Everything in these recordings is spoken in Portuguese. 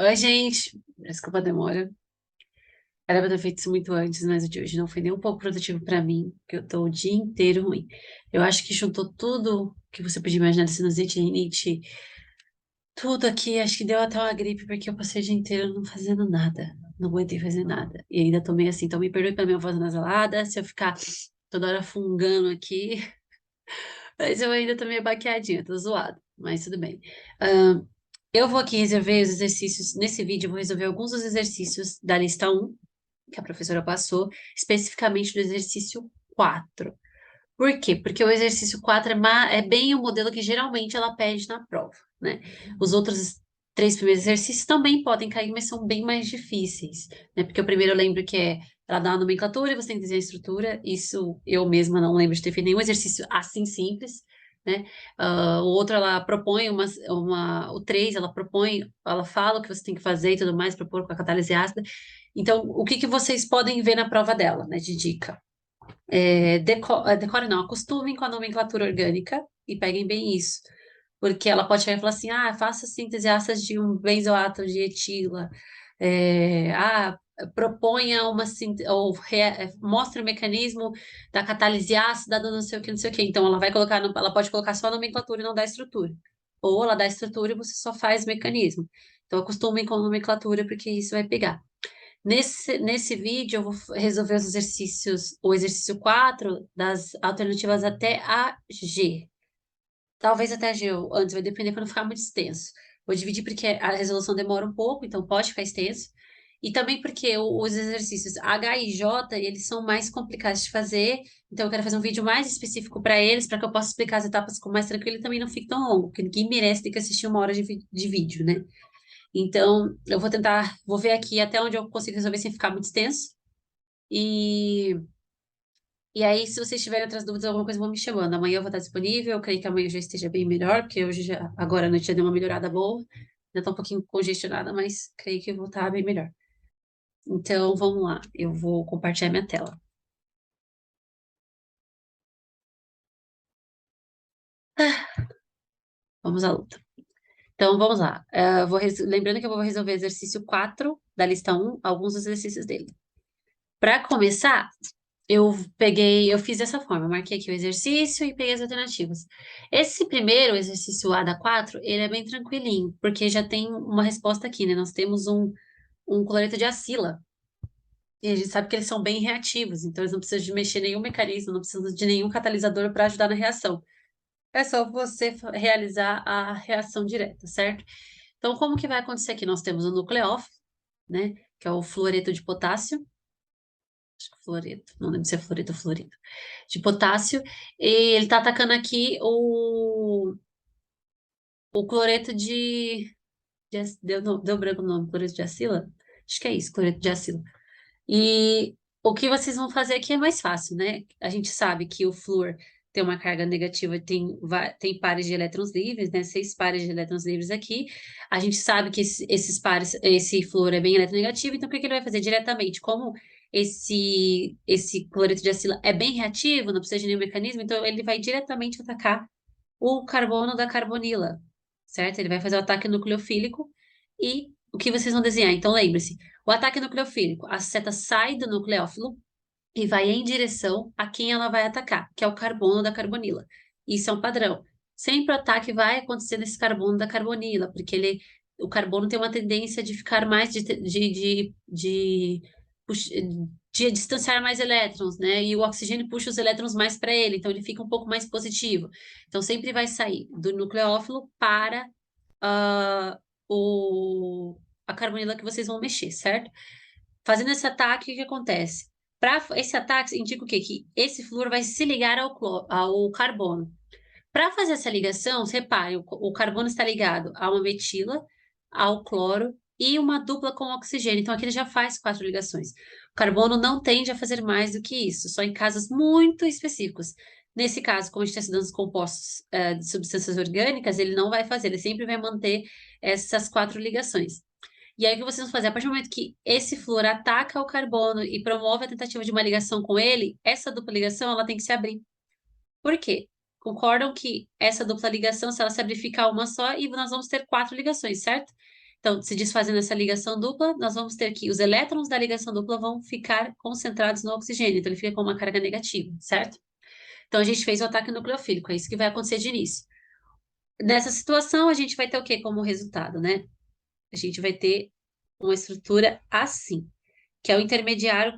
Oi, gente. Desculpa a demora. Era pra ter feito isso muito antes, mas o de hoje não foi nem um pouco produtivo pra mim, porque eu tô o dia inteiro ruim. Eu acho que juntou tudo que você podia imaginar de sinusite, rinite, tudo aqui. Acho que deu até uma gripe, porque eu passei o dia inteiro não fazendo nada. Não aguentei fazer nada. E ainda tomei assim. Então me perdoe pela minha voz nasalada, se eu ficar toda hora fungando aqui. Mas eu ainda tô meio baqueadinha, tô zoada. Mas tudo bem. Eu vou aqui resolver os exercícios. Nesse vídeo, eu vou resolver alguns dos exercícios da lista um que a professora passou, especificamente do exercício 4. Por quê? Porque o exercício 4 é bem o modelo que geralmente ela pede na prova, né? Os outros três primeiros exercícios também podem cair, mas são bem mais difíceis, né? Porque o primeiro eu lembro que ela dá a nomenclatura e você tem que dizer a estrutura. Isso eu mesma não lembro de ter feito nenhum exercício assim simples, né? O outro ela propõe o 3 ela propõe, ela fala o que você tem que fazer e tudo mais, propor com a catálise ácida. Então, o que que vocês podem ver na prova dela, né, de dica? Decore não, acostumem com a nomenclatura orgânica e peguem bem isso. Porque ela pode chegar e falar assim, faça síntese ácida de um benzoato de etila. É, proponha uma síntese, mostre o mecanismo da catálise ácida do não sei o que, não sei o que. Então, ela vai colocar, ela pode colocar só a nomenclatura e não dar a estrutura. Ou ela dá a estrutura e você só faz o mecanismo. Então, acostumem com a nomenclatura, porque isso vai pegar. Nesse vídeo, eu vou resolver os exercícios, o exercício 4 das alternativas até a G. Talvez até a G antes, vai depender para não ficar muito extenso. Vou dividir porque a resolução demora um pouco, então pode ficar extenso. E também porque os exercícios H e J, eles são mais complicados de fazer, então eu quero fazer um vídeo mais específico para eles, para que eu possa explicar as etapas com mais tranquilo e também não fique tão longo, porque ninguém merece ter que assistir 1 hora de vídeo, né? Então, eu vou tentar, vou ver aqui até onde eu consigo resolver sem ficar muito extenso. E, e aí, se vocês tiverem outras dúvidas, alguma coisa, vão me chamando. Amanhã eu vou estar disponível. Eu creio que amanhã já esteja bem melhor, porque hoje já, agora à noite já deu uma melhorada boa. Ainda estou um pouquinho congestionada, mas creio que eu vou estar bem melhor. Então, vamos lá. Eu vou compartilhar minha tela. Vamos à luta. Então, vamos lá. Lembrando que eu vou resolver exercício 4 da lista um, alguns dos exercícios dele. Para começar, eu fiz dessa forma, eu marquei aqui o exercício e peguei as alternativas. Esse primeiro exercício A da 4, ele é bem tranquilinho, porque já tem uma resposta aqui, né? Nós temos um cloreto de acila, e a gente sabe que eles são bem reativos, então eles não precisam de mexer nenhum mecanismo, não precisam de nenhum catalisador para ajudar na reação. É só você realizar a reação direta, certo? Então, como que vai acontecer aqui? Nós temos o nucleófilo, né? Que é o fluoreto de potássio, acho que fluoreto, não lembro se é fluoreto ou fluorido, de potássio, e ele tá atacando aqui o cloreto deu branco o nome, cloreto de acila? Acho que é isso, cloreto de acila. E o que vocês vão fazer aqui é mais fácil, né? A gente sabe que o flúor tem uma carga negativa, tem pares de elétrons livres, né? 6 pares de elétrons livres aqui. A gente sabe que esses pares, esse flúor é bem eletronegativo, então o que que ele vai fazer diretamente? Como esse cloreto de acila é bem reativo, não precisa de nenhum mecanismo, então ele vai diretamente atacar o carbono da carbonila, certo? Ele vai fazer o ataque nucleofílico e o que vocês vão desenhar? Então, lembre-se, o ataque nucleofílico, a seta sai do nucleófilo e vai em direção a quem ela vai atacar, que é o carbono da carbonila. Isso é um padrão. Sempre o ataque vai acontecer nesse carbono da carbonila, porque o carbono tem uma tendência de ficar mais pux- de distanciar mais elétrons, né? E o oxigênio puxa os elétrons mais para ele, então ele fica um pouco mais positivo. Então sempre vai sair do nucleófilo para ah, o, a carbonila que vocês vão mexer, certo? Fazendo esse ataque, o que acontece? Para esse ataque indica o quê? Que esse flúor vai se ligar ao carbono. Para fazer essa ligação, repare, o carbono está ligado a uma metila, ao cloro e uma dupla com oxigênio. Então, aqui ele já faz 4 ligações. O carbono não tende a fazer mais do que isso, só em casos muito específicos. Nesse caso, como a gente está estudando os compostos de substâncias orgânicas, ele não vai fazer, ele sempre vai manter essas 4 ligações. E aí, o que vocês vão fazer? A partir do momento que esse flúor ataca o carbono e promove a tentativa de uma ligação com ele, essa dupla ligação ela tem que se abrir. Por quê? Concordam que essa dupla ligação, se ela se abrir, fica uma só, e nós vamos ter 4 ligações, certo? Então, se desfazendo essa ligação dupla, nós vamos ter que os elétrons da ligação dupla vão ficar concentrados no oxigênio, então ele fica com uma carga negativa, certo? Então, a gente fez o ataque nucleofílico, é isso que vai acontecer de início. Nessa situação, a gente vai ter o quê como resultado, né? A gente vai ter uma estrutura assim, que é o intermediário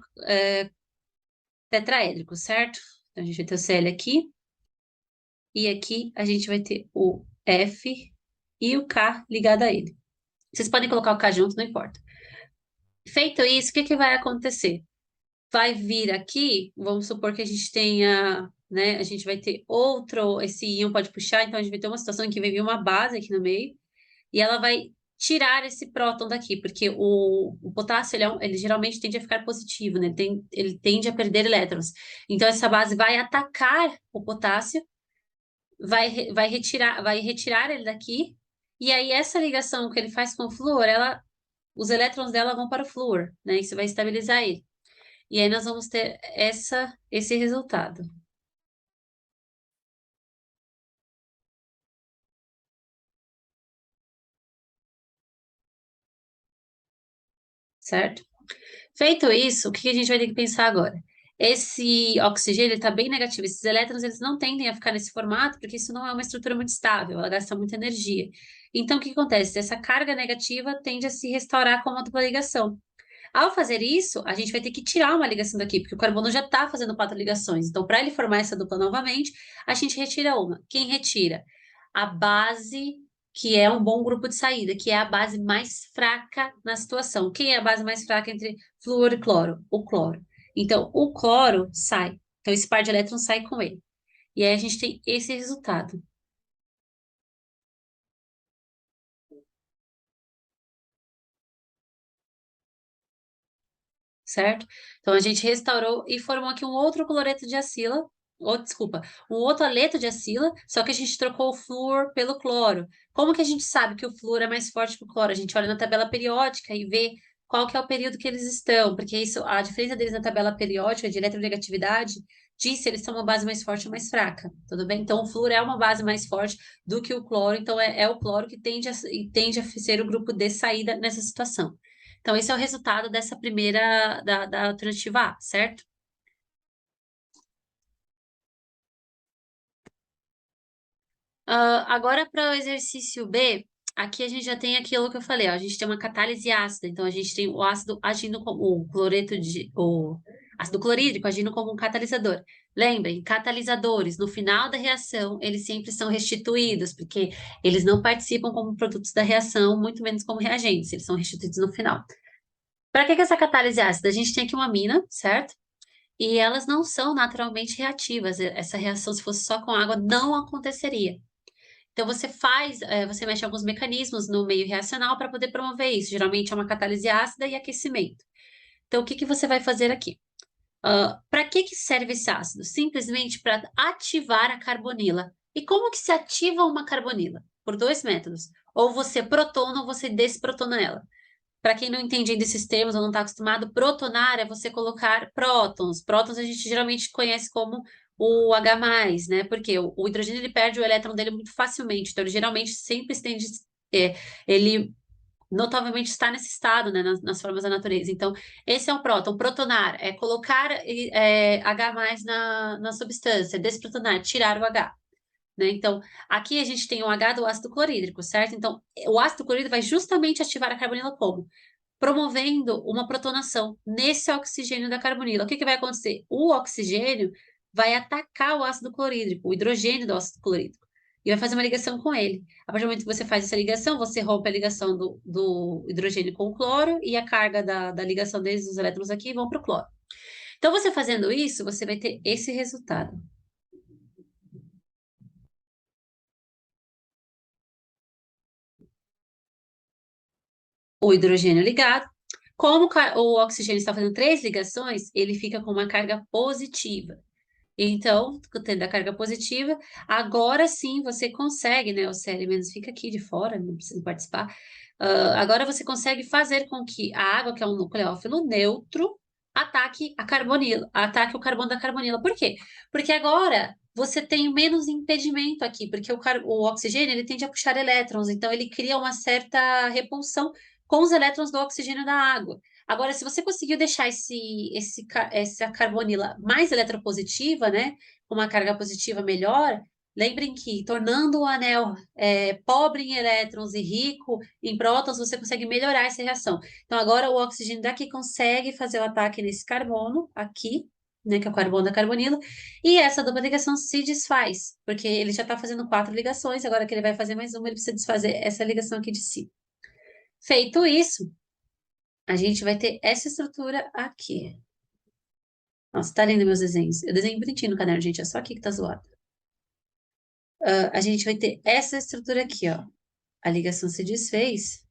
tetraédrico, certo? Então, a gente vai ter o Cl aqui, e aqui a gente vai ter o F e o K ligado a ele. Vocês podem colocar o K junto, não importa. Feito isso, o que que vai acontecer? Vai vir aqui, vamos supor que a gente tenha, né? A gente vai ter outro, esse íon pode puxar, então a gente vai ter uma situação em que vai vir uma base aqui no meio, e ela vai tirar esse próton daqui, porque o potássio, ele geralmente tende a ficar positivo, né? Ele tende a perder elétrons. Então, essa base vai atacar o potássio, vai retirar ele daqui, e aí essa ligação que ele faz com o flúor, os elétrons dela vão para o flúor, né? Isso vai estabilizar ele. E aí nós vamos ter esse resultado, certo? Feito isso, o que a gente vai ter que pensar agora? Esse oxigênio está bem negativo. Esses elétrons eles não tendem a ficar nesse formato, porque isso não é uma estrutura muito estável, ela gasta muita energia. Então, o que acontece? Essa carga negativa tende a se restaurar com uma dupla ligação. Ao fazer isso, a gente vai ter que tirar uma ligação daqui, porque o carbono já está fazendo quatro ligações. Então, para ele formar essa dupla novamente, a gente retira uma. Quem retira? A base, que é um bom grupo de saída, que é a base mais fraca na situação. Quem é a base mais fraca entre flúor e cloro? O cloro. Então, o cloro sai. Então, esse par de elétrons sai com ele. E aí a gente tem esse resultado. Certo? Então a gente restaurou e formou aqui um outro cloreto de acila, ou desculpa, um outro aleto de acila, só que a gente trocou o flúor pelo cloro. Como que a gente sabe que o flúor é mais forte que o cloro? A gente olha na tabela periódica e vê qual que é o período que eles estão, porque isso, a diferença deles na tabela periódica de eletronegatividade diz se eles são uma base mais forte ou mais fraca, tudo bem? Então o flúor é uma base mais forte do que o cloro, então é o cloro que tende a ser o grupo de saída nessa situação. Então, esse é o resultado dessa primeira, da alternativa A, certo? Agora, para o exercício B, aqui a gente já tem aquilo que eu falei, ó, a gente tem uma catálise ácida, então a gente tem o ácido agindo como o ácido clorídrico agindo como um catalisador. Lembrem, catalisadores, no final da reação, eles sempre são restituídos, porque eles não participam como produtos da reação, muito menos como reagentes, eles são restituídos no final. Para que essa catálise ácida? A gente tem aqui uma amina, certo? E elas não são naturalmente reativas. Essa reação, se fosse só com água, não aconteceria. Então, você mexe alguns mecanismos no meio reacional para poder promover isso. Geralmente é uma catálise ácida e aquecimento. Então, o que que você vai fazer aqui? Para que serve esse ácido? Simplesmente para ativar a carbonila. E como que se ativa uma carbonila? Por dois métodos. Ou você protona ou você desprotona ela. Para quem não entende desses termos ou não está acostumado, protonar é você colocar prótons. Prótons a gente geralmente conhece como o H+, né? Porque o hidrogênio ele perde o elétron dele muito facilmente. Então, ele geralmente sempre estende, ele notavelmente está nesse estado, né? Nas formas da natureza. Então, esse é o próton. Protonar é colocar H+ na substância. Desprotonar, tirar o H. Né? Então, aqui a gente tem o H do ácido clorídrico, certo? Então, o ácido clorídrico vai justamente ativar a carbonila como? Promovendo uma protonação nesse oxigênio da carbonila. O que que vai acontecer? O oxigênio vai atacar o ácido clorídrico, o hidrogênio do ácido clorídrico, e vai fazer uma ligação com ele. A partir do momento que você faz essa ligação, você rompe a ligação do hidrogênio com o cloro e a carga da ligação deles, os elétrons aqui, vão para o cloro. Então, você fazendo isso, você vai ter esse resultado. O hidrogênio ligado. Como o oxigênio está fazendo três ligações, ele fica com uma carga positiva. Então, tendo a carga positiva, agora sim você consegue, né? O Cl menos fica aqui de fora, não precisa participar. Agora você consegue fazer com que a água, que é um nucleófilo neutro, ataque a carbonila, ataque o carbono da carbonila. Por quê? Porque agora você tem menos impedimento aqui, porque o oxigênio ele tende a puxar elétrons, então ele cria uma certa repulsão com os elétrons do oxigênio da água. Agora, se você conseguiu deixar essa carbonila mais eletropositiva, né, com uma carga positiva melhor, lembrem que tornando o anel pobre em elétrons e rico em prótons, você consegue melhorar essa reação. Então, agora o oxigênio daqui consegue fazer o ataque nesse carbono aqui, né, que é o carbono da carbonila, e essa dupla ligação se desfaz, porque ele já está fazendo 4 ligações, agora que ele vai fazer mais uma, ele precisa desfazer essa ligação aqui de si. Feito isso, a gente vai ter essa estrutura aqui. Nossa, tá lindo meus desenhos. Eu desenho bonitinho no caderno, gente, é só aqui que tá zoado. A gente vai ter essa estrutura aqui, ó. A ligação se desfez,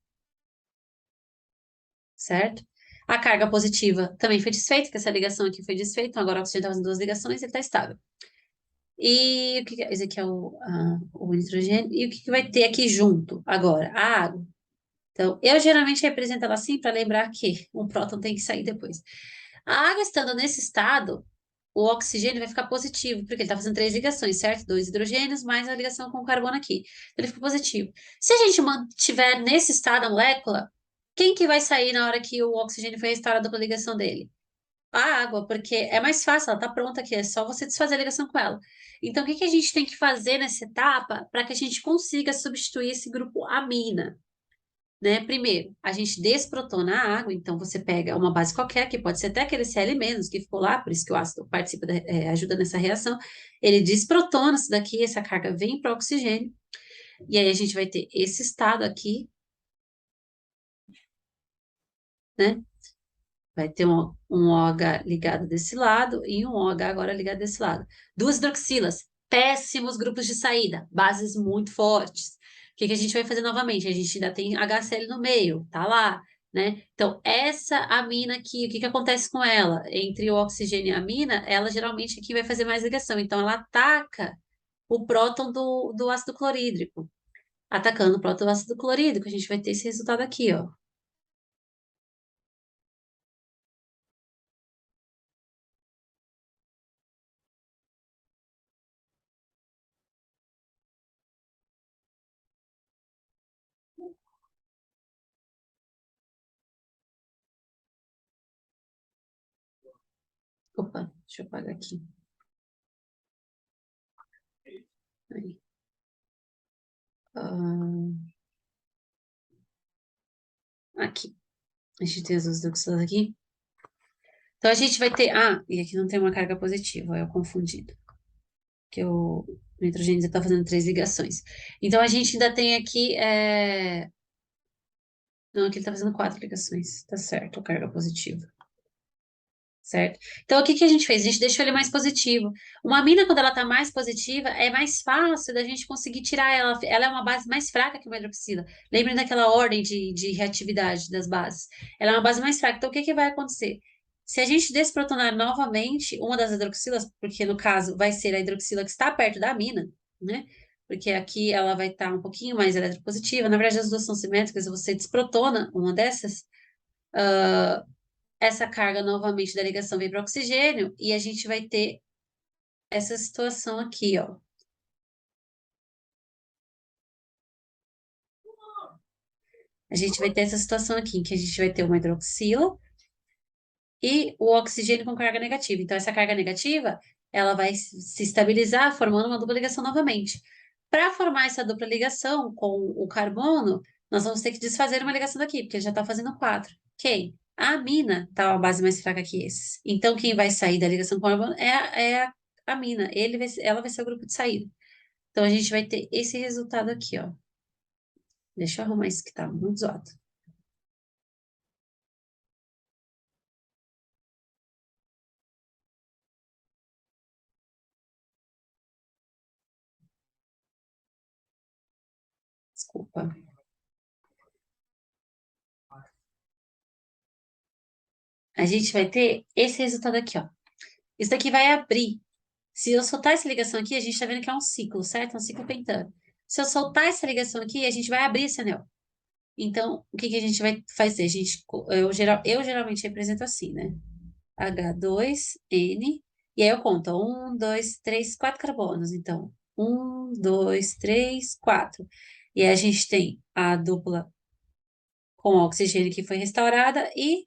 certo? A carga positiva também foi desfeita, que essa ligação aqui foi desfeita, então agora o oxigênio está fazendo 2 ligações, ele está estável. E o que esse aqui é o nitrogênio. E o que vai ter aqui junto agora? A água. Então, eu geralmente represento ela assim para lembrar que um próton tem que sair depois. A água estando nesse estado, o oxigênio vai ficar positivo, porque ele está fazendo 3 ligações, certo? 2 hidrogênios mais a ligação com o carbono aqui. Então, ele fica positivo. Se a gente mantiver nesse estado a molécula, quem que vai sair na hora que o oxigênio foi restaurado pela ligação dele? A água, porque é mais fácil, ela está pronta aqui, é só você desfazer a ligação com ela. Então, o que que a gente tem que fazer nessa etapa para que a gente consiga substituir esse grupo amina? Né? Primeiro, a gente desprotona a água, então você pega uma base qualquer, que pode ser até aquele Cl- que ficou lá, por isso que o ácido participa, ajuda nessa reação. Ele desprotona isso daqui, essa carga vem para o oxigênio, e aí a gente vai ter esse estado aqui, né? Vai ter um OH ligado desse lado e um OH agora ligado desse lado. 2 hidroxilas, péssimos grupos de saída, bases muito fortes. O que que a gente vai fazer novamente? A gente ainda tem HCl no meio, tá lá, né? Então, essa amina aqui, o que que acontece com ela? Entre o oxigênio e a amina, ela geralmente aqui vai fazer mais ligação. Então, ela ataca o próton do ácido clorídrico. Atacando o próton do ácido clorídrico, a gente vai ter esse resultado aqui, ó. Opa, deixa eu apagar aqui. Aí. Ah, aqui. A gente tem as duas hidroxilas aqui. Então, a gente vai ter... Ah, e aqui não tem uma carga positiva, eu confundido. Que o nitrogênio já está fazendo 3 ligações. Então, a gente ainda tem aqui... Não, aqui ele está fazendo 4 ligações. Tá certo, a carga positiva. Certo? Então, o que que a gente fez? A gente deixou ele mais positivo. Uma amina, quando ela está mais positiva, é mais fácil da gente conseguir tirar ela. Ela é uma base mais fraca que uma hidroxila. Lembrem daquela ordem de reatividade das bases. Ela é uma base mais fraca. Então, o que que vai acontecer? Se a gente desprotonar novamente uma das hidroxilas, porque no caso vai ser a hidroxila que está perto da amina, né? Porque aqui ela vai estar um pouquinho mais eletropositiva. Na verdade, as duas são simétricas. Você desprotona uma dessas, essa carga novamente da ligação vem para o oxigênio e a gente vai ter essa situação aqui, ó. A gente vai ter essa situação aqui, em que a gente vai ter uma hidroxila e o oxigênio com carga negativa. Então, essa carga negativa, ela vai se estabilizar, formando uma dupla ligação novamente. Para formar essa dupla ligação com o carbono, nós vamos ter que desfazer uma ligação daqui, porque ele já está fazendo 4. Quem? A amina está uma base mais fraca que esses. Então, quem vai sair da ligação com o carbono é a amina. Ela vai ser o grupo de saída. Então, a gente vai ter esse resultado aqui, ó. Deixa eu arrumar isso que tá muito zoado. Desculpa. A gente vai ter esse resultado aqui, ó. Isso daqui vai abrir. Se eu soltar essa ligação aqui, a gente tá vendo que é um ciclo, certo? É um ciclo pentano. Se eu soltar essa ligação aqui, a gente vai abrir esse anel. Então, o que que a gente vai fazer? Eu geralmente represento assim, né? H2N. E aí eu conto, 4 carbonos. Então, 4. E aí a gente tem a dupla com oxigênio que foi restaurada e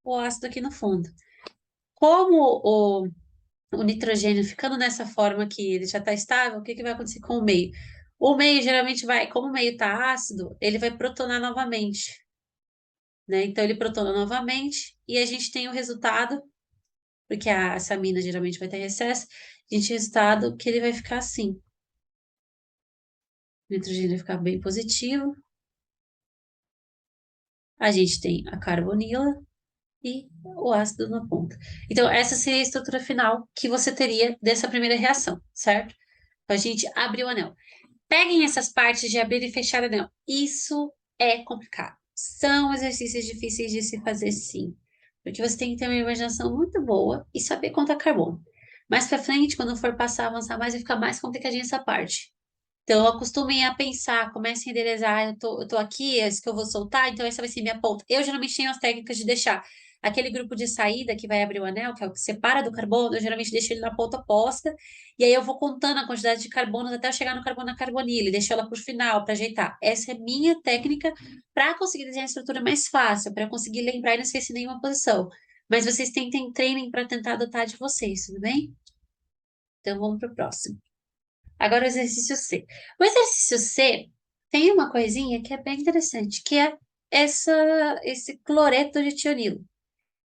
o ácido aqui no fundo. Como o nitrogênio ficando nessa forma aqui, ele já está estável, o que que vai acontecer com o meio? O meio geralmente vai, como o meio está ácido, ele vai protonar novamente, né? Então ele protona novamente e a gente tem o resultado, porque essa amina geralmente vai ter excesso, a gente tem o resultado que ele vai ficar assim. O nitrogênio vai ficar bem positivo. A gente tem a carbonila e o ácido na ponta. Então, essa seria a estrutura final que você teria dessa primeira reação, certo? Então, a gente abre o anel. Peguem essas partes de abrir e fechar o anel. Isso é complicado. São exercícios difíceis de se fazer, sim. Porque você tem que ter uma imaginação muito boa e saber contar carbono. Mais pra frente, quando for passar, avançar mais, vai ficar mais complicadinha essa parte. Então, acostumem a pensar, comecem a idealizar, eu tô aqui, é isso que eu vou soltar, então essa vai ser minha ponta. Eu geralmente tenho as técnicas de deixar aquele grupo de saída que vai abrir o anel, que é o que separa do carbono, eu geralmente deixo ele na ponta oposta, e aí eu vou contando a quantidade de carbonos até eu chegar no carbono na carbonila, e deixo ela por final para ajeitar. Essa é minha técnica para conseguir desenhar a estrutura mais fácil, para conseguir lembrar e não esquecer nenhuma posição. Mas vocês tentem, treinem para tentar adotar de vocês, tudo bem? Então vamos para o próximo. Agora o exercício C. O exercício C tem uma coisinha que é bem interessante, que é esse cloreto de tionilo.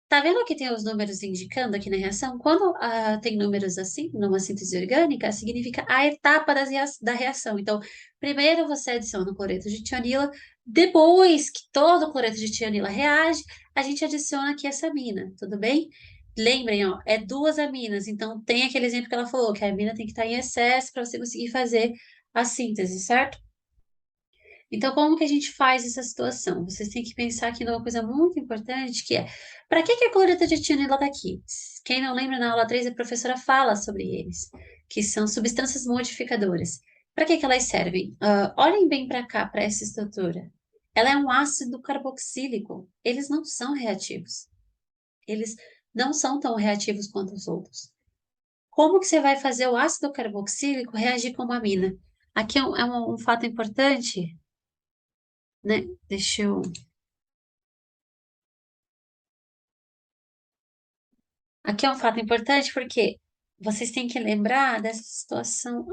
Tá vendo que tem os números indicando aqui na reação? Quando tem números assim, numa síntese orgânica, significa a etapa da reação. Então, primeiro você adiciona o cloreto de tionila, depois que todo o cloreto de tionila reage, a gente adiciona aqui essa amina, tudo bem? Lembrem, ó, é duas aminas, então tem aquele exemplo que ela falou, que a amina tem que estar em excesso para você conseguir fazer a síntese, certo? Então, como que a gente faz essa situação? Vocês têm que pensar aqui numa coisa muito importante, que é, para que que a cloreto de etileno está aqui? Quem não lembra, na aula 3 a professora fala sobre eles, que são substâncias modificadoras. Para que que elas servem? Olhem bem para cá, para essa estrutura. Ela é um ácido carboxílico. Eles não são reativos. Eles não são tão reativos quanto os outros. Como que você vai fazer o ácido carboxílico reagir com uma amina? Aqui é um fato importante, né? Deixa eu. Aqui é um fato importante porque vocês têm que lembrar dessa situação.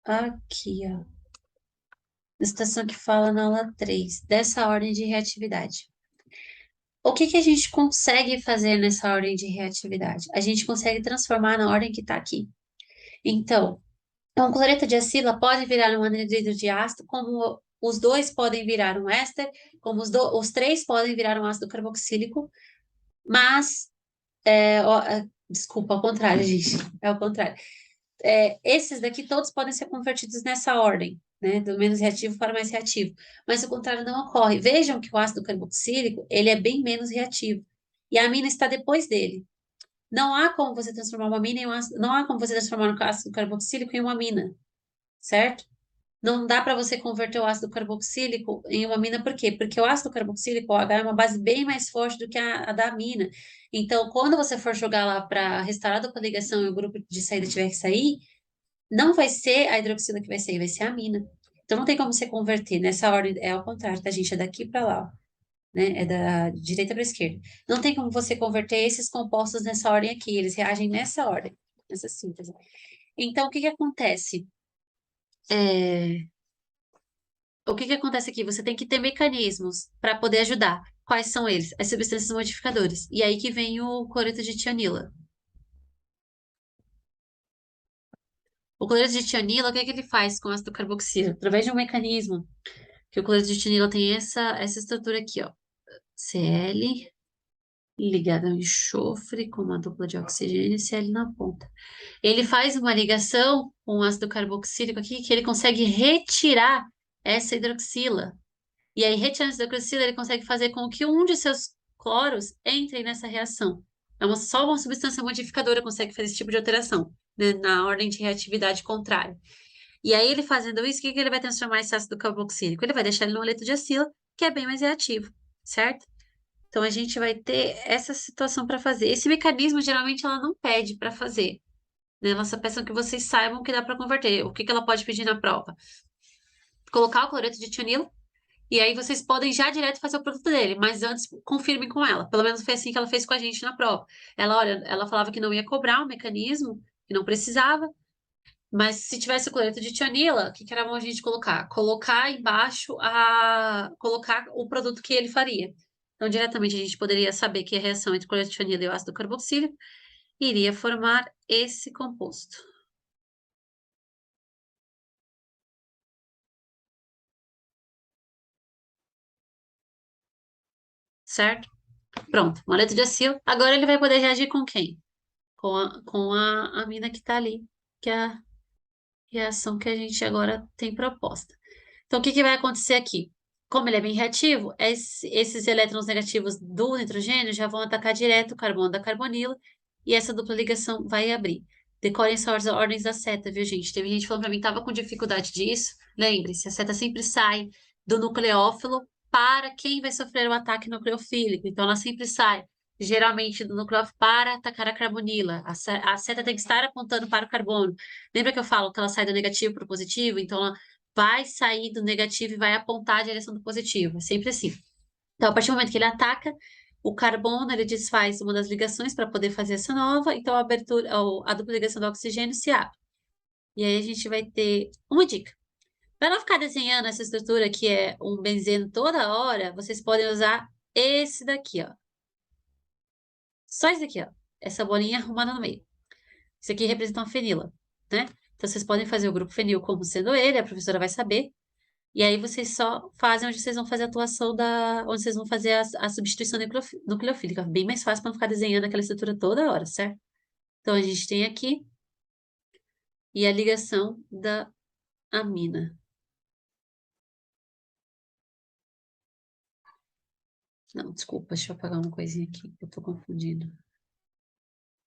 Aqui, ó. Da situação que fala na aula 3 dessa ordem de reatividade. O que que a gente consegue fazer nessa ordem de reatividade? A gente consegue transformar na ordem que está aqui. Então, um cloreto de acila pode virar um anidrido de ácido, como os dois podem virar um éster, como os três podem virar um ácido carboxílico, mas, desculpa, ao contrário, gente, é o contrário. Esses daqui todos podem ser convertidos nessa ordem, né, do menos reativo para mais reativo, mas o contrário não ocorre. Vejam que o ácido carboxílico, ele é bem menos reativo, e a amina está depois dele. Não há como você transformar uma amina em um ácido, não há como você transformar um ácido carboxílico em uma amina, certo? Não dá para você converter o ácido carboxílico em uma amina, por quê? Porque o ácido carboxílico, o H, é uma base bem mais forte do que a da amina. Então, quando você for jogar lá para restaurar a dupla ligação e o grupo de saída tiver que sair, não vai ser a hidroxila que vai ser a amina. Então, não tem como você converter. Nessa ordem, é ao contrário, tá, gente? É daqui para lá, ó, né? É da direita para esquerda. Não tem como você converter esses compostos nessa ordem aqui. Eles reagem nessa ordem, nessa síntese. Então, o que que acontece? É, O que que acontece aqui? Você tem que ter mecanismos para poder ajudar. Quais são eles? As substâncias modificadoras. E aí que vem o cloreto de tionila. O cloreto de tionila, o que é que ele faz com o ácido carboxílico? Através de um mecanismo, que o cloreto de tionila tem essa estrutura aqui, ó. Cl ligado ao enxofre com uma dupla de oxigênio e Cl na ponta. Ele faz uma ligação com o ácido carboxílico aqui que ele consegue retirar essa hidroxila. E aí, retirando essa hidroxila, ele consegue fazer com que um de seus cloros entre nessa reação. Só uma substância modificadora consegue fazer esse tipo de alteração, né, na ordem de reatividade contrária. E aí, ele fazendo isso, o que que ele vai transformar esse ácido carboxílico? Ele vai deixar ele no oleto de acila que é bem mais reativo, certo? Então, a gente vai ter essa situação para fazer. Esse mecanismo, geralmente, ela não pede para fazer, né? Ela só peça que vocês saibam que dá para converter. O que que ela pode pedir na prova? Colocar o cloreto de tionilo, e aí vocês podem já direto fazer o produto dele, mas antes confirmem com ela. Pelo menos foi assim que ela fez com a gente na prova. Ela, olha, ela falava que não ia cobrar o mecanismo, que não precisava, mas se tivesse o cloreto de tionila, o que que era bom a gente colocar? Colocar embaixo colocar o produto que ele faria. Então, diretamente a gente poderia saber que a reação entre cloreto de tionila e o ácido carboxílico iria formar esse composto, certo? Pronto, moleto de acil. Agora ele vai poder reagir com quem? Com a amina que está ali, que é a reação que a gente agora tem proposta. Então, o que que vai acontecer aqui? Como ele é bem reativo, esses elétrons negativos do nitrogênio já vão atacar direto o carbono da carbonila e essa dupla ligação vai abrir. Decorem só as ordens da seta, viu, gente? Teve gente falando pra mim que tava com dificuldade disso. Lembre-se, a seta sempre sai do nucleófilo para quem vai sofrer o ataque nucleofílico. Então, ela sempre sai, geralmente, do nucleófilo para atacar a carbonila. A seta tem que estar apontando para o carbono. Lembra que eu falo que ela sai do negativo para o positivo? Então, ela vai sair do negativo e vai apontar a direção do positivo. É sempre assim. Então, a partir do momento que ele ataca o carbono, ele desfaz uma das ligações para poder fazer essa nova, então a abertura, a dupla ligação do oxigênio se abre. E aí a gente vai ter uma dica. Para não ficar desenhando essa estrutura que é um benzeno toda hora, vocês podem usar esse daqui, ó. Só esse daqui, ó. Essa bolinha arrumada no meio. Isso aqui representa uma fenila, né? Então, vocês podem fazer o grupo fenil como sendo ele, a professora vai saber. E aí vocês só fazem onde vocês vão fazer a atuação onde vocês vão fazer a substituição nucleofílica. Bem mais fácil para não ficar desenhando aquela estrutura toda hora, certo? Então a gente tem aqui e a ligação da amina. Não, desculpa, deixa eu apagar uma coisinha aqui, que eu tô confundindo.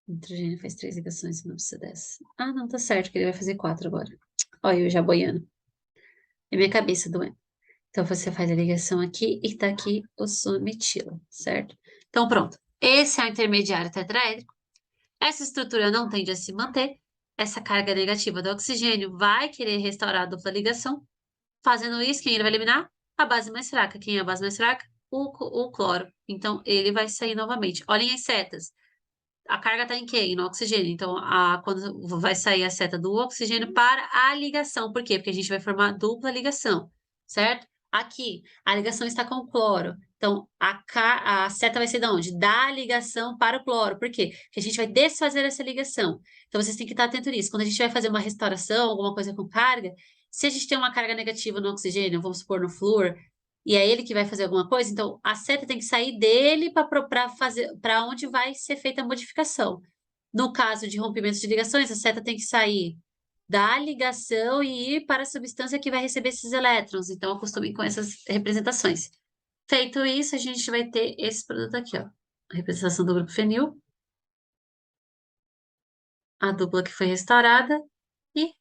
O nitrogênio faz 3 ligações, não precisa dessa. Ah, não, tá certo, que ele vai fazer 4 agora. Olha, eu já boiando. É minha cabeça doendo. Então, você faz a ligação aqui e tá aqui o sumetila, certo? Então, pronto. Esse é o intermediário tetraédrico. Essa estrutura não tende a se manter. Essa carga negativa do oxigênio vai querer restaurar a dupla ligação. Fazendo isso, quem ele vai eliminar? A base mais fraca. Quem é a base mais fraca? O cloro. Então, ele vai sair novamente. Olhem as setas. A carga está em quê? No oxigênio. Então, quando vai sair a seta do oxigênio para a ligação. Por quê? Porque a gente vai formar dupla ligação, certo? Aqui, a ligação está com o cloro. Então, a seta vai ser de onde? Da ligação para o cloro. Por quê? Porque a gente vai desfazer essa ligação. Então, vocês têm que estar atento nisso. Quando a gente vai fazer uma restauração, alguma coisa com carga, se a gente tem uma carga negativa no oxigênio, vamos supor no flúor, e é ele que vai fazer alguma coisa, então a seta tem que sair dele para fazer para onde vai ser feita a modificação. No caso de rompimento de ligações, a seta tem que sair da ligação e ir para a substância que vai receber esses elétrons. Então, acostumem com essas representações. Feito isso, a gente vai ter esse produto aqui, ó. A representação do grupo fenil, a dupla que foi restaurada e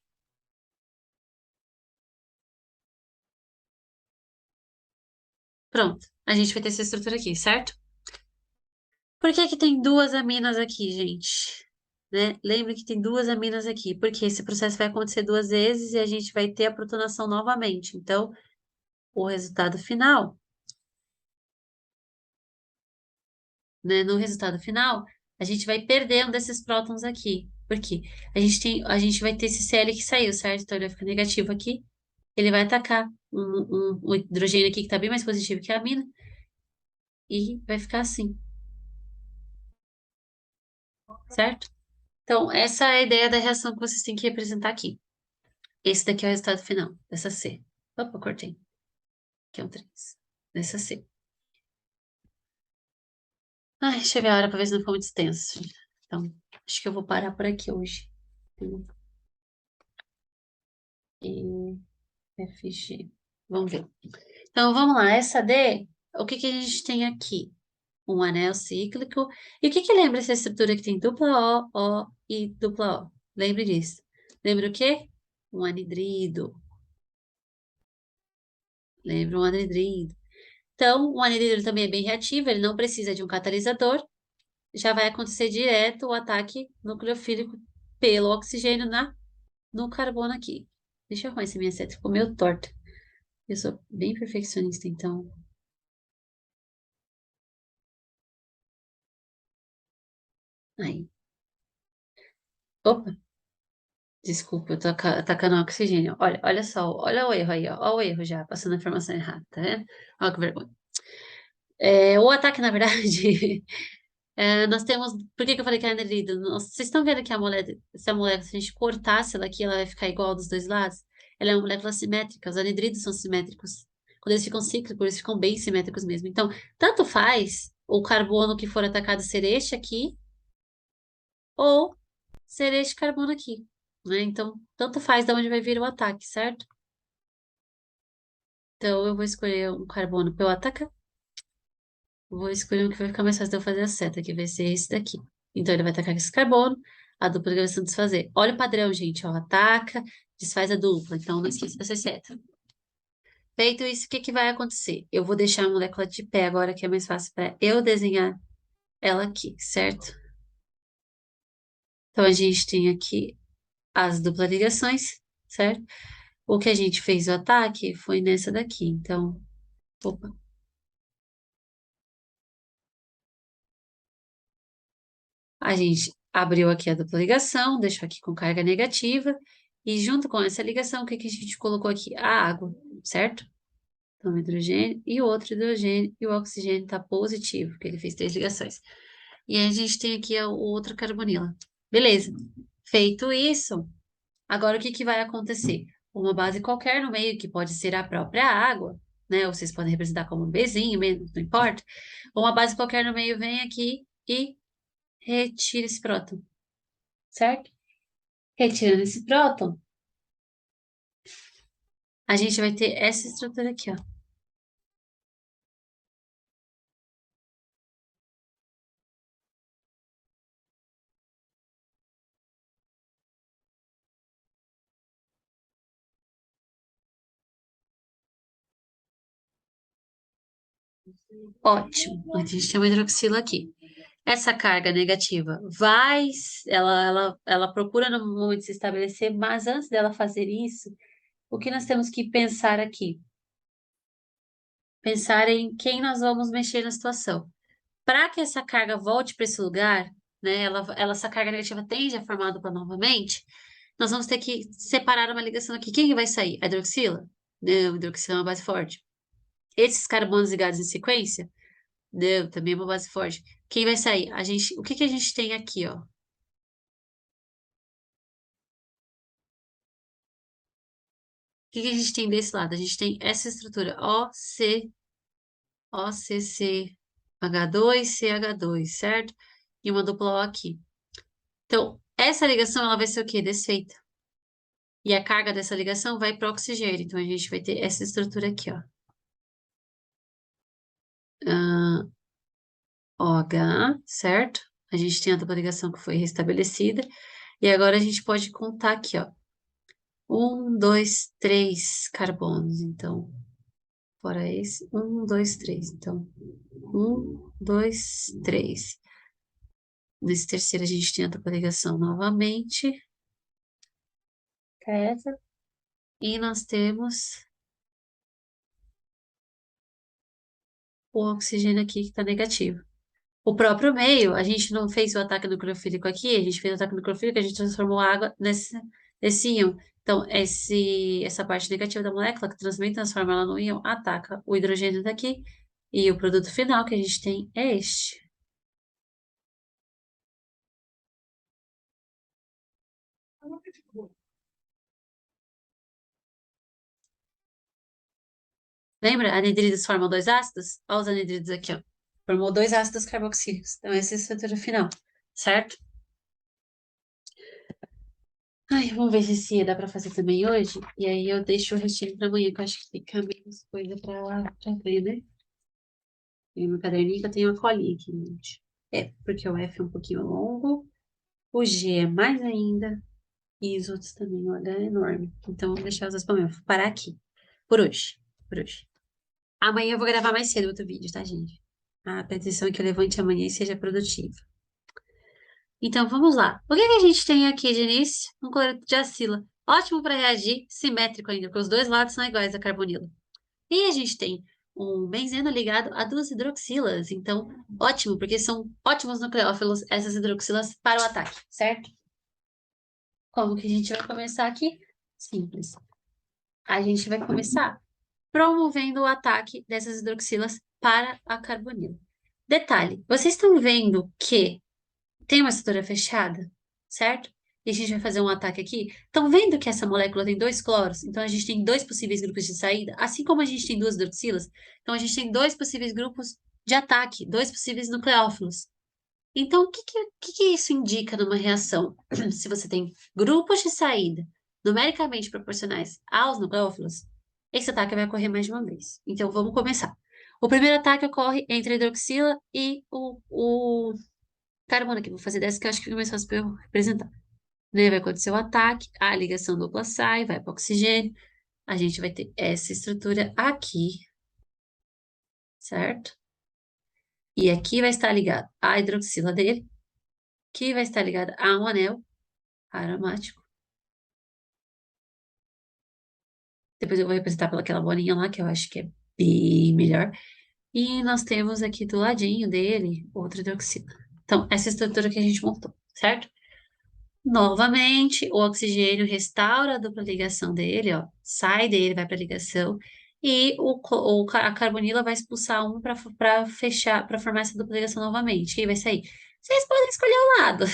pronto. A gente vai ter essa estrutura aqui, certo? Por que que tem duas aminas aqui, gente? Né? Lembre que tem duas aminas aqui, porque esse processo vai acontecer 2 vezes e a gente vai ter a protonação novamente. Então, o resultado final, né? No resultado final, a gente vai perder um desses prótons aqui. Por quê? A gente vai ter esse Cl que saiu, certo? Então, ele vai ficar negativo aqui. Ele vai atacar um hidrogênio aqui que está bem mais positivo que a amina e vai ficar assim, certo? Então, essa é a ideia da reação que vocês têm que representar aqui. Esse daqui é o resultado final dessa C. Opa, cortei. Aqui é um 3. Dessa C. Ai, deixa eu ver a hora pra ver se não ficou muito extenso. Então, acho que eu vou parar por aqui hoje. E F, G. Vamos ver. Então, vamos lá. Essa D, o que que a gente tem aqui? Um anel cíclico. E o que que lembra essa estrutura que tem dupla O e dupla O? Lembre disso. Lembra o quê? Um anidrido. Lembra um anidrido. Então, o anidrido também é bem reativo, ele não precisa de um catalisador, já vai acontecer direto o ataque nucleofílico pelo oxigênio no carbono aqui. Deixa eu arrumar esse minha seta, ficou meio torta. Eu sou bem perfeccionista, então. Aí. Opa, desculpa, eu tô atacando oxigênio. Olha só, olha o erro aí, ó. Olha o erro já, passando a informação errada, tá vendo? Olha que vergonha. O ataque, na verdade, nós temos. Por que que eu falei que é anelida? Vocês estão vendo que essa molécula, se a gente cortasse ela aqui, ela vai ficar igual dos dois lados? Ela é uma molécula simétrica, os anidridos são simétricos. Quando eles ficam cíclicos, eles ficam bem simétricos mesmo. Então, tanto faz o carbono que for atacado ser este aqui, ou ser este carbono aqui, né? Então, tanto faz de onde vai vir o ataque, certo? Então, eu vou escolher um carbono para eu atacar. Vou escolher um que vai ficar mais fácil de eu fazer a seta, que vai ser esse daqui. Então, ele vai atacar com esse carbono, a dupla vai se desfazer. Olha o padrão, gente, ó. Ataca, desfaz a dupla. Então, não esqueça dessa seta. Feito isso, o que que vai acontecer? Eu vou deixar a molécula de pé agora, que é mais fácil para eu desenhar ela aqui, certo? Então, a gente tem aqui as duplas ligações, certo? O que a gente fez o ataque foi nessa daqui. Então, opa, a gente abriu aqui a dupla ligação, deixou aqui com carga negativa, e junto com essa ligação, o que que a gente colocou aqui? A água, certo? Então, o hidrogênio e o outro hidrogênio, e o oxigênio está positivo, porque ele fez três ligações. E aí a gente tem aqui o outro carbonila. Beleza. Feito isso, agora o que que vai acontecer? Uma base qualquer no meio, que pode ser a própria água, né? Ou vocês podem representar como um Bzinho mesmo, não importa. Uma base qualquer no meio vem aqui e retira esse próton, certo? Retirando esse próton, a gente vai ter essa estrutura aqui, ó. Ótimo. A gente tem uma hidroxila aqui. Essa carga negativa ela procura no momento se estabelecer, mas antes dela fazer isso, o que nós temos que pensar aqui? Pensar em quem nós vamos mexer na situação. Para que essa carga volte para esse lugar, né, essa carga negativa tende a formar a dupla novamente, nós vamos ter que separar uma ligação aqui. Quem vai sair? A hidroxila? Não, a hidroxila é uma base forte. Esses carbonos ligados em sequência? Não, também é uma base forte. Quem vai sair? O que que a gente tem aqui, ó? O que que a gente tem desse lado? A gente tem essa estrutura OCCH2, certo? E uma dupla O aqui. Então, essa ligação ela vai ser o quê? Desfeita. E a carga dessa ligação vai para o oxigênio. Então, a gente vai ter essa estrutura aqui, ó. Ah, OH, certo? A gente tem a dupla ligação que foi restabelecida. E agora a gente pode contar aqui, ó. Um, dois, três carbonos. Então, fora esse. Um, dois, três. Então, um, dois, três. Nesse terceiro, a gente tem a dupla ligação novamente. Que é essa. E nós temos o oxigênio aqui que está negativo. O próprio meio, a gente não fez o ataque nucleofílico aqui, a gente fez o ataque nucleofílico, a gente transformou a água nesse íon. Então, essa parte negativa da molécula, que também transforma ela no íon, ataca o hidrogênio daqui, e o produto final que a gente tem é este. Lembra? Anidridos formam dois ácidos? Olha os anidridos aqui, ó. Formou dois ácidos carboxílicos. Então, essa é a estrutura final, certo? Ai, vamos ver se esse dá pra fazer também hoje. E aí eu deixo o restinho pra amanhã, que eu acho que fica menos coisa pra ver, né? Tem meu caderninho que eu tenho uma colinha aqui, gente. Porque o F é um pouquinho longo, o G é mais ainda, e os outros também, o H é enorme. Então, vou deixar os dois pra amanhã. Vou parar aqui. Por hoje. Por hoje. Amanhã eu vou gravar mais cedo outro vídeo, tá, gente? A pretensão é que eu levante amanhã e seja produtiva. Então, vamos lá. O que que a gente tem aqui de início? Um cloreto de acila. Ótimo para reagir, simétrico ainda, porque os dois lados são iguais a carbonila. E a gente tem um benzeno ligado a duas hidroxilas. Então, ótimo, porque são ótimos nucleófilos essas hidroxilas para o ataque, certo? Como que a gente vai começar aqui? Simples. A gente vai começar promovendo o ataque dessas hidroxilas para a carbonila. Detalhe, vocês estão vendo que tem uma estrutura fechada, certo? E a gente vai fazer um ataque aqui. Estão vendo que essa molécula tem dois cloros? Então a gente tem dois possíveis grupos de saída, assim como a gente tem duas hidroxilas. Então a gente tem dois possíveis grupos de ataque, dois possíveis nucleófilos. Então o que que isso indica numa reação? Se você tem grupos de saída numericamente proporcionais aos nucleófilos, esse ataque vai ocorrer mais de uma vez. Então vamos começar. O primeiro ataque ocorre entre a hidroxila e o carbono aqui. Vou fazer dessa que eu acho que fica mais fácil para eu representar. Né? Vai acontecer o ataque, a ligação dupla sai, vai para o oxigênio. A gente vai ter essa estrutura aqui, certo? E aqui vai estar ligado a hidroxila dele, que vai estar ligada a um anel aromático. Depois eu vou representar pelaquela bolinha lá, que eu acho que é bem melhor. E nós temos aqui do ladinho dele outra hidroxila. Então, essa estrutura que a gente montou, certo? Novamente, o oxigênio restaura a dupla ligação dele, ó, sai dele, vai para a ligação, e a carbonila vai expulsar um para fechar, para formar essa dupla ligação novamente. Quem vai sair? Vocês podem escolher o lado.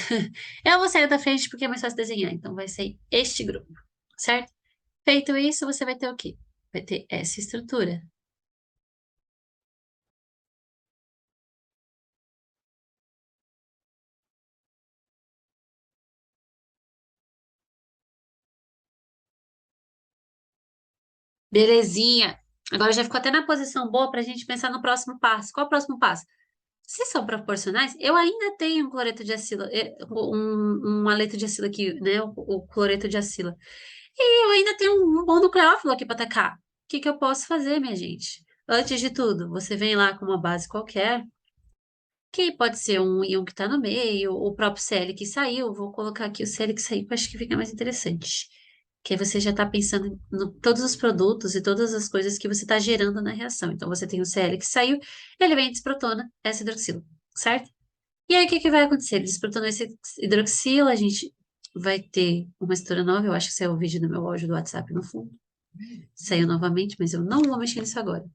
Eu vou sair da frente porque é mais fácil desenhar, então vai sair este grupo, certo? Feito isso, você vai ter o quê? Vai ter essa estrutura. Belezinha. Agora já ficou até na posição boa para a gente pensar no próximo passo. Qual é o próximo passo? Se são proporcionais, eu ainda tenho um cloreto de acila, um haleto de acila aqui, né? O cloreto de acila. E eu ainda tenho um bom nucleófilo aqui para atacar. O que que eu posso fazer, minha gente? Antes de tudo, você vem lá com uma base qualquer, que pode ser um íon que está no meio, o próprio Cl que saiu. Vou colocar aqui o Cl que saiu, que eu acho que fica mais interessante. Que aí você já está pensando em todos os produtos e todas as coisas que você está gerando na reação. Então, você tem o Cl que saiu, ele vem e desprotona essa hidroxila, certo? E aí, o que que vai acontecer? Ele desprotonou esse hidroxila, a gente vai ter uma estrutura nova. Eu acho que saiu o vídeo do meu áudio do WhatsApp no fundo. Saiu novamente, mas eu não vou mexer nisso agora.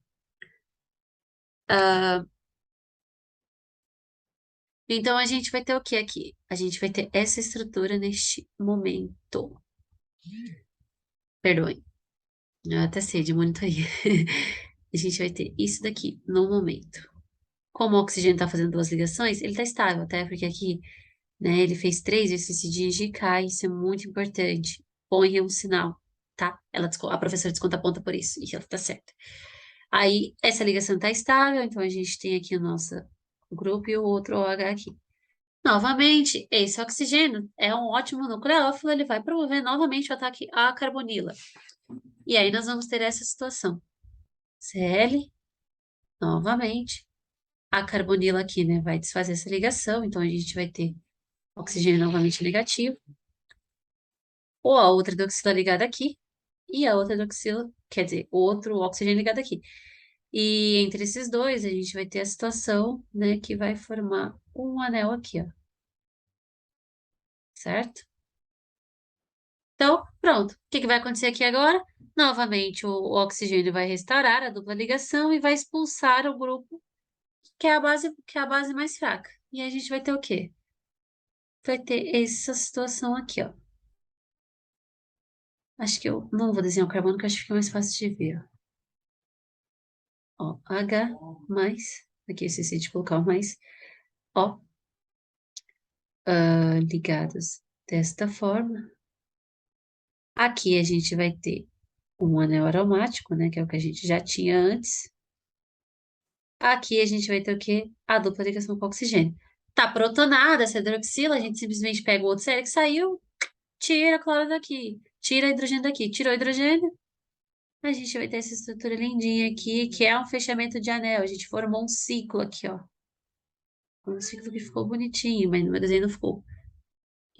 Então, a gente vai ter o que aqui? A gente vai ter essa estrutura neste momento. Perdoem, eu até sei de monitoria. A gente vai ter isso daqui no momento. Como o oxigênio está fazendo duas ligações, ele está estável, até porque aqui, né, ele fez três vezes esse de cai, isso é muito importante. Ponha um sinal, tá? A professora desconta a ponta por isso, e ela tá certa. Aí, essa ligação está estável, então a gente tem aqui o nosso grupo e o outro OH aqui. Novamente, esse oxigênio é um ótimo nucleófilo, ele vai promover novamente o ataque à carbonila. E aí nós vamos ter essa situação. Cl, novamente, a carbonila aqui, né, vai desfazer essa ligação, então a gente vai ter oxigênio novamente negativo, ou a outra hidroxila ligada aqui, e a outra hidroxila, quer dizer, o outro oxigênio ligado aqui. E entre esses dois, a gente vai ter a situação, né, que vai formar um anel aqui, ó, certo? Então, pronto. O que que vai acontecer aqui agora? Novamente, o oxigênio vai restaurar a dupla ligação e vai expulsar o grupo que é a base mais fraca. E aí a gente vai ter o quê? Vai ter essa situação aqui, ó. Acho que eu não vou desenhar o carbono, que eu acho que fica mais fácil de ver, ó. Ó, H mais, aqui eu esqueci de colocar o mais, ó, ligados desta forma. Aqui a gente vai ter um anel aromático, né, que é o que a gente já tinha antes. Aqui a gente vai ter o quê? A dupla ligação com oxigênio. Tá protonada essa hidroxila, a gente simplesmente pega o outro sério que saiu, tira a cloro daqui, tira hidrogênio daqui, tirou hidrogênio, a gente vai ter essa estrutura lindinha aqui, que é um fechamento de anel. A gente formou um ciclo aqui, ó. Um ciclo que ficou bonitinho, mas no meu desenho não ficou.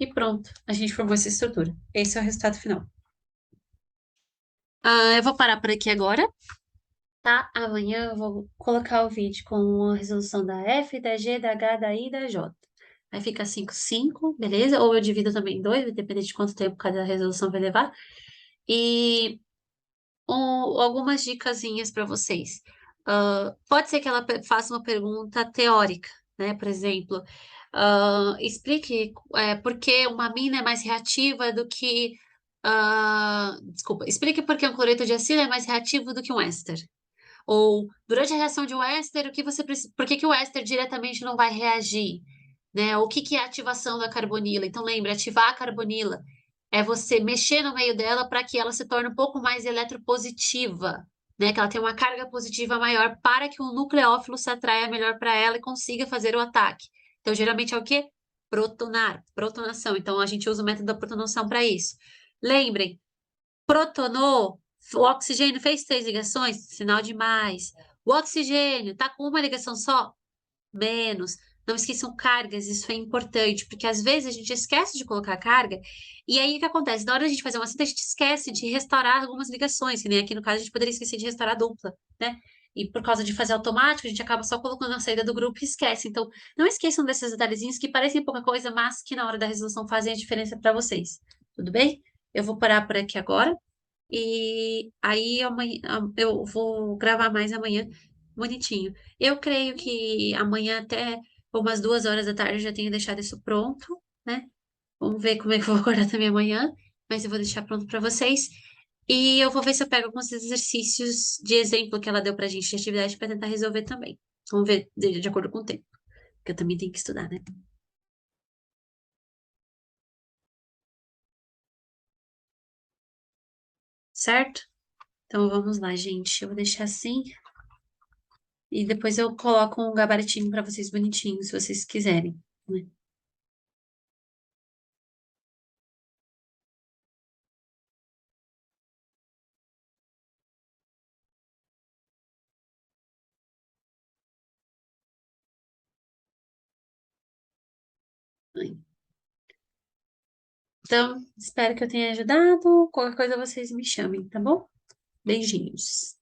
E pronto, a gente formou essa estrutura. Esse é o resultado final. Eu vou parar por aqui agora, tá? Amanhã eu vou colocar o vídeo com a resolução da F, da G, da H, da I e da J. Aí fica 5, 5, beleza? Ou eu divido também em dois, vai depender de quanto tempo cada resolução vai levar. E algumas dicasinhas para vocês. Pode ser que ela faça uma pergunta teórica, né? Por exemplo, explique por que uma mina é mais reativa do que. Desculpa, explique por que um cloreto de acilo é mais reativo do que um éster. Ou, durante a reação de um éster, por que que o éster diretamente não vai reagir? Né? O que que é a ativação da carbonila? Então, lembra, ativar a carbonila é você mexer no meio dela para que ela se torne um pouco mais eletropositiva, né? Que ela tenha uma carga positiva maior para que o nucleófilo se atraia melhor para ela e consiga fazer o ataque. Então, geralmente é o quê? Protonar, protonação. Então, a gente usa o método da protonação para isso. Lembrem, protonou, o oxigênio fez 3 ligações, sinal de mais. O oxigênio está com uma ligação só, menos. Não esqueçam cargas, isso é importante, porque às vezes a gente esquece de colocar carga, e aí o que acontece? Na hora da gente fazer uma cinta, a gente esquece de restaurar algumas ligações, que nem aqui no caso a gente poderia esquecer de restaurar a dupla, né? E por causa de fazer automático, a gente acaba só colocando a saída do grupo e esquece. Então, não esqueçam desses detalhezinhos que parecem pouca coisa, mas que na hora da resolução fazem a diferença para vocês. Tudo bem? Eu vou parar por aqui agora. E aí amanhã, eu vou gravar mais amanhã, bonitinho. Eu creio que amanhã até umas 2 horas da tarde eu já tenho deixado isso pronto, né? Vamos ver como é que eu vou acordar também amanhã, mas eu vou deixar pronto para vocês. E eu vou ver se eu pego alguns exercícios de exemplo que ela deu pra gente de atividade para tentar resolver também. Vamos ver de acordo com o tempo, porque eu também tenho que estudar, né? Certo? Então vamos lá, gente. Eu vou deixar assim. E depois eu coloco um gabaritinho para vocês bonitinho, se vocês quiserem, né? Então, espero que eu tenha ajudado. Qualquer coisa vocês me chamem, tá bom? Beijinhos.